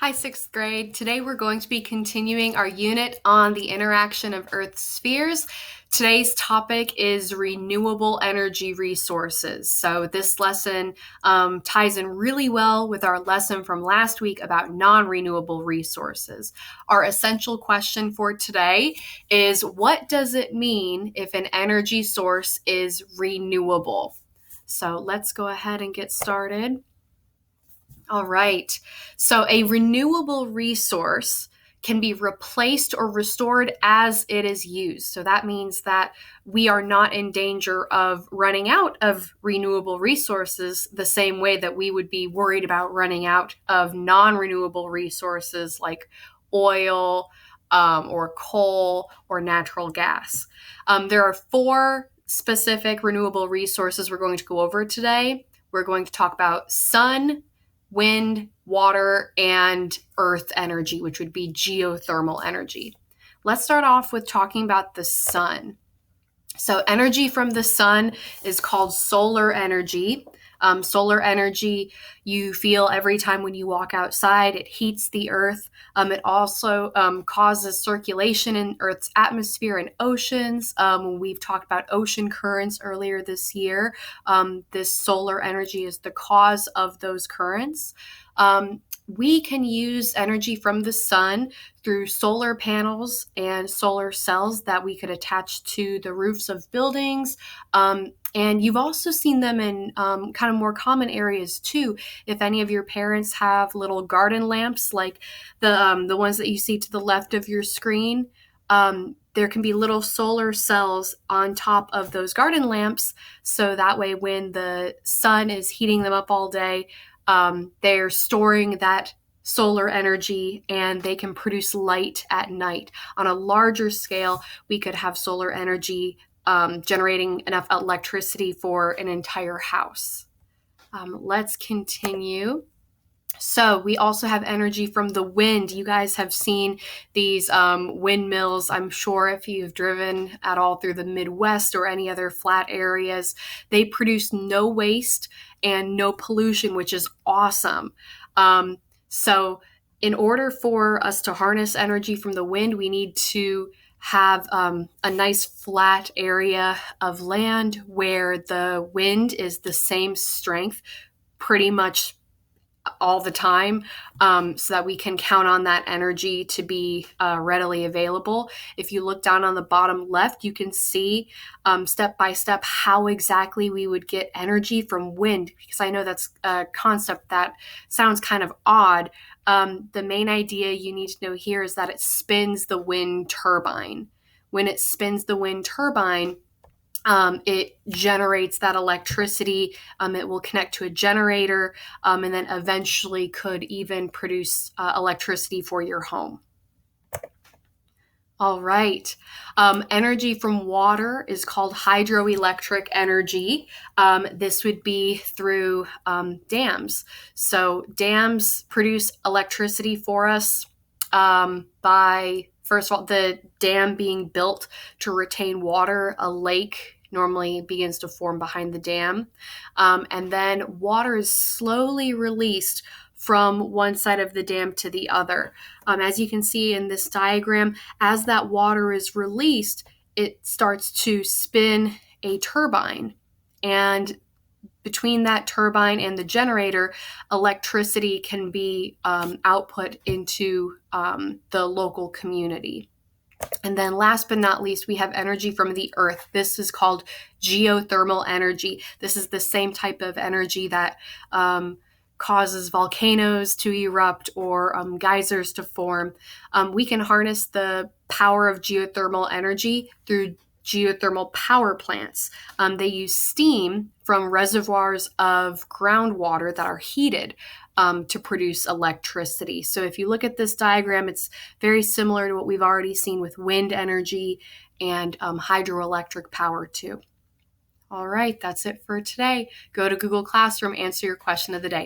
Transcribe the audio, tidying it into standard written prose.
Hi, sixth grade. Today we're going to be continuing our unit on the interaction of Earth's spheres. Today's topic is renewable energy resources. So this lesson ties in really well with our lesson from last week about non-renewable resources. Our essential question for today is, what does it mean if an energy source is renewable? So let's go ahead and get started. All right. So a renewable resource can be replaced or restored as it is used. So that means that we are not in danger of running out of renewable resources the same way that we would be worried about running out of non-renewable resources like oil or coal or natural gas. There are four specific renewable resources we're going to go over today. We're going to talk about sun, wind, water, and earth energy, which would be geothermal energy. Let's start off with talking about the sun. So energy from the sun is called solar energy. Solar energy you feel every time when you walk outside. It heats the earth. It also causes circulation in Earth's atmosphere and oceans. We've talked about ocean currents earlier this year. This solar energy is the cause of those currents. We can use energy from the sun through solar panels and solar cells that we could attach to the roofs of buildings. And you've also seen them in kind of more common areas too. If any of your parents have little garden lamps, like the ones that you see to the left of your screen, there can be little solar cells on top of those garden lamps. So that way, when the sun is heating them up all day, they're storing that solar energy and they can produce light at night. On a larger scale, we could have solar energy generating enough electricity for an entire house. Let's continue. So we also have energy from the wind. You guys have seen these windmills, I'm sure, if you've driven at all through the Midwest or any other flat areas. They produce no waste and no pollution, which is awesome. So in order for us to harness energy from the wind, we need to have a nice flat area of land where the wind is the same strength pretty much all the time, so that we can count on that energy to be readily available. If you look down on the bottom left, you can see step by step how exactly we would get energy from wind, because I know that's a concept that sounds kind of odd. The main idea you need to know here is that it spins the wind turbine. When it spins the wind turbine, it generates that electricity. It will connect to a generator, and then eventually could even produce electricity for your home. All right. Energy from water is called hydroelectric energy. This would be through dams. So dams produce electricity for us by, first of all, the dam being built to retain water. A lake normally begins to form behind the dam. And then water is slowly released from one side of the dam to the other. As you can see in this diagram, as that water is released, it starts to spin a turbine. And between that turbine and the generator, electricity can be output into the local community. And then last but not least, we have energy from the earth. This is called geothermal energy. This is the same type of energy that causes volcanoes to erupt or geysers to form. We can harness the power of geothermal energy through geothermal power plants. They use steam from reservoirs of groundwater that are heated to produce electricity. So if you look at this diagram, it's very similar to what we've already seen with wind energy and hydroelectric power too. All right, that's it for today. Go to Google Classroom, answer your question of the day.